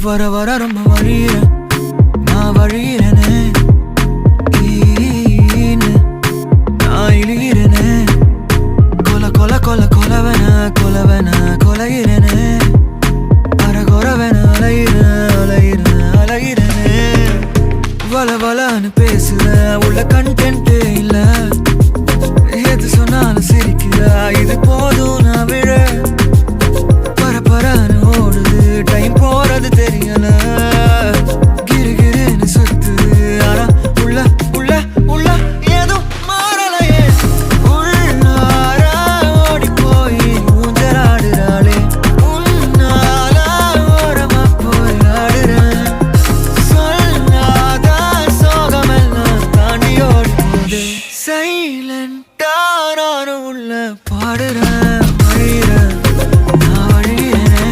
வர வர ரொம்ப வழியிறேன் நான் வழியிறேனே நான் இழிகிறேனே கொல கொல கொல கொலவன கொலவன கொலைகிறேனே அரகொரவன அலையிறேன் அலையிறேன் அலையிறேனே வள வளன்னு பேசுறேன் உள்ள கண்டென்ட்டே இல்ல எது சொன்னாலும் சிரிக்கிற இது போதும் நான் விழ பரபரன்னு ஓடுது டைம் போறது தெரியல கிருகிருன்னு சுத்துது ஆனா உள்ள உள்ள உள்ள ஏதோ மாறலையே உள்நார ஓடி போய் ஊஞ்சலாடுறாளே உன்னால ஓரமா போய் ஆடுறேன் சொல்லாத சோகமெல்லாம் தாண்டி ஓடி போகுது சைலண்டா நானும் உள்ள பாடுறேன் வழிறேன் நான் வழியிறேனே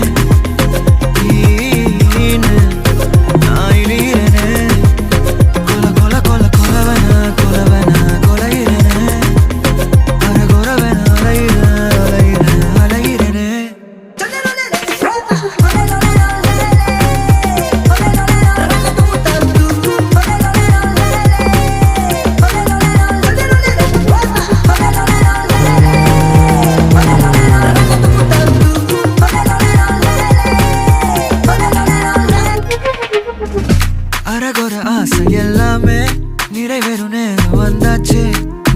நான் இழிகிறேனே கொல கொல கொல கொலவன கொலவன கொலைகிறேனே அரகொரவன அலையிறேன் அலையிறேன் அலையிறேனே அரகொர ஆசை எல்லாமே நிறைவேறும் நேரம் வந்தாச்சு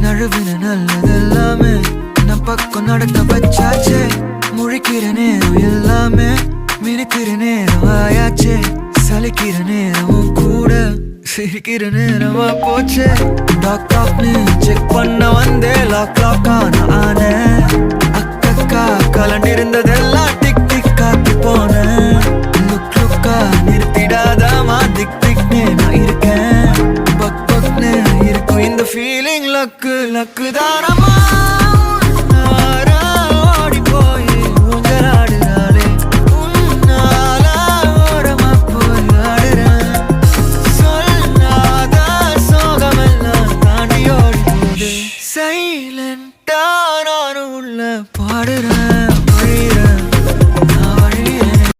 நழுவின நல்லதெல்லாமே நம் பக்கம் நடக்க வச்சாச்சு முழிக்கிற நேரம் எல்லாமே மினுக்கிற நேரம் ஆயாச்சு சலிக்கிற நேரமும் கூட சிரிக்கிற நேரமா போச்சு டாக்டாக்னு செக் பண்ண வந்தே லாக் லாக்கான ஆனே அக்கக்கா கலண்டிருந்ததெல்லாம் டிக் டிக் காக்கி போனேன் லுக் லுக்கா நிறுத்திடாதாமா திக் திக்னே நான் இருக்கேன் பக் பக்னு இருக்கும் இந்த ஃபீலிங் லக்கு லக்கு தானமா